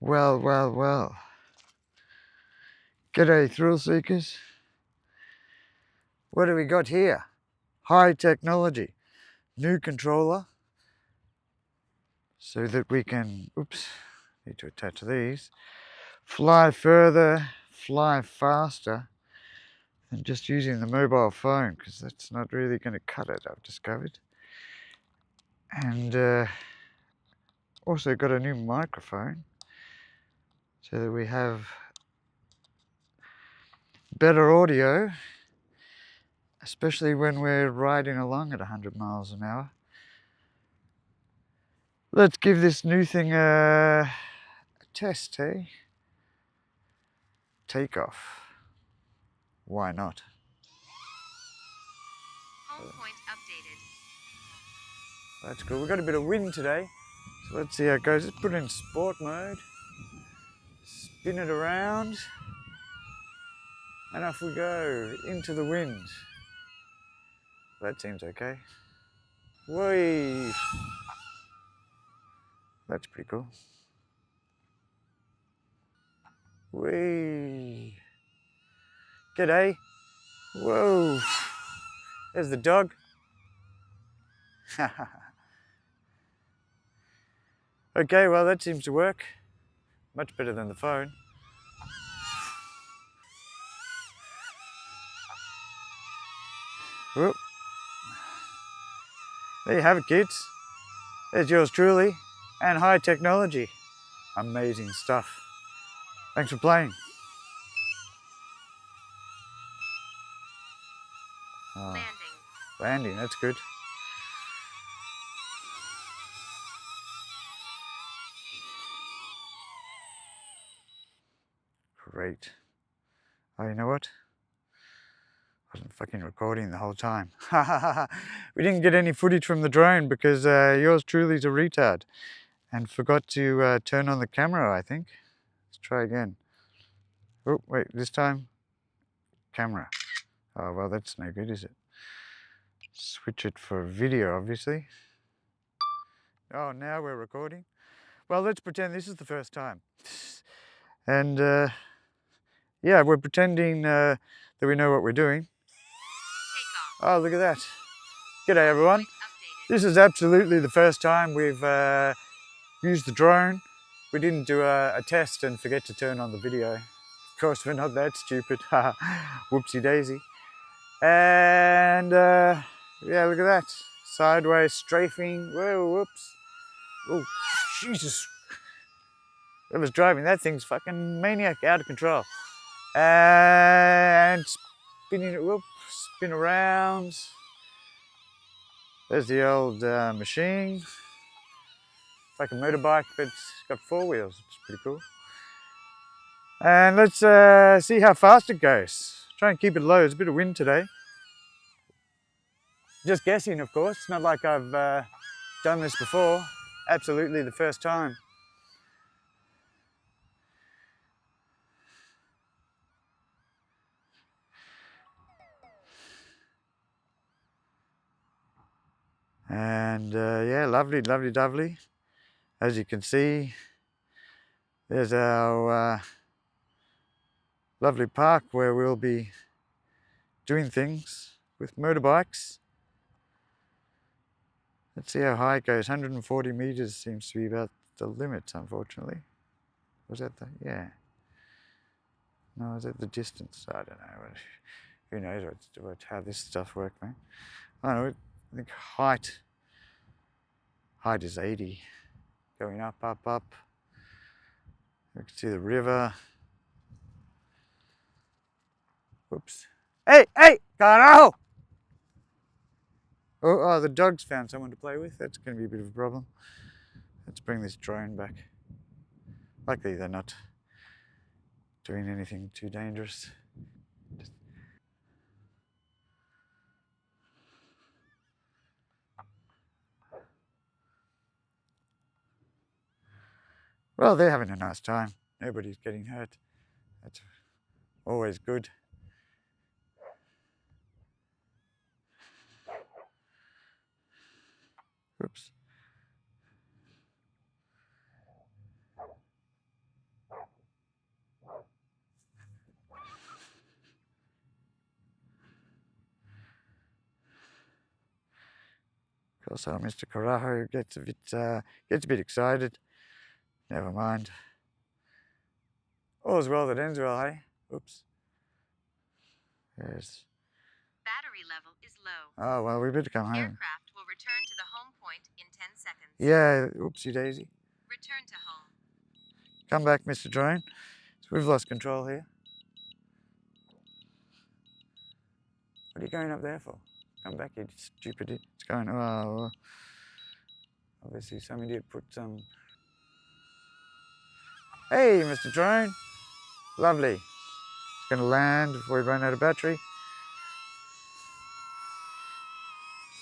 Well, well, well. G'day, thrill seekers. What do we got here? High technology. New controller. So that we can, oops, need to attach these. Fly further, fly faster than just using the mobile phone, because that's not really going to cut it, I've discovered. And also got a new microphone so that we have better audio, especially when we're riding along at 100 miles an hour. Let's give this new thing a test, hey? Takeoff. Why not? Home point updated. That's cool. We've got a bit of wind today, so let's see how it goes. Let's put it in sport mode. Spin it around. And off we go, into the wind. That seems okay. Whee! That's pretty cool. Whee! G'day. Whoa! There's the dog. Okay, well that seems to work. Much better than the phone. Whoop. There you have it, kids. There's yours truly, and high technology. Amazing stuff. Thanks for playing. Oh, landing, that's good. Great. Oh, you know what? I wasn't fucking recording the whole time. We didn't get any footage from the drone because yours truly's a retard and forgot to turn on the camera, I think. Let's try again. Oh, wait, this time, camera. Oh, well, that's no good, is it? Switch it for video, obviously. Oh, now we're recording. Well, let's pretend this is the first time. And yeah, we're pretending that we know what we're doing. Oh, look at that. G'day, everyone. This is absolutely the first time we've used the drone. We didn't do a test and forget to turn on the video. Of course, we're not that stupid. Whoopsie daisy. And yeah, look at that. Sideways strafing. Whoa, whoops. Oh, Jesus. Whoever's driving that thing's fucking maniac, out of control. And spinning it, whoop, spin around. There's the old machine. It's like a motorbike, but it's got four wheels. It's pretty cool. And let's see how fast it goes. Try and keep it low. There's a bit of wind today. Just guessing, of course. It's not like I've done this before. Absolutely the first time. And yeah, lovely, lovely, lovely. As you can see, there's our lovely park where we'll be doing things with motorbikes. Let's see how high it goes. 140 meters seems to be about the limit, unfortunately. Was that the, yeah. No, is that the distance? I don't know. Who knows how this stuff works, man. I don't know, I think height is 80. Going up, up, up. You can see the river. Whoops. Hey, hey, carajo! Oh, the dog's found someone to play with. That's going to be a bit of a problem. Let's bring this drone back. Luckily, they're not doing anything too dangerous. Well, they're having a nice time. Nobody's getting hurt. That's always good. Oops. Also, Mr. Carajo gets a bit excited. Never mind. All's well that ends well, hey? Oops. Yes. Battery level is low. Oh, well, we better come home. Aircraft will return to the home point in 10 seconds. Yeah, oopsie daisy. Return to home. Come back, Mr. Drone. So we've lost control here. What are you going up there for? Come back, you stupid. It's going, oh. Obviously, some idiot put some. Hey, Mr. Drone. Lovely. It's going to land before we run out of battery.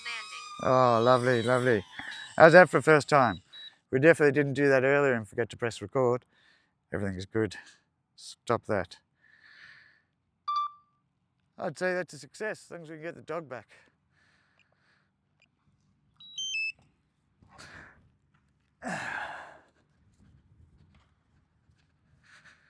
Landing. Oh, lovely, lovely. How's that for first time? We definitely didn't do that earlier and forget to press record. Everything is good. Stop that. I'd say that's a success, as long as we can get the dog back.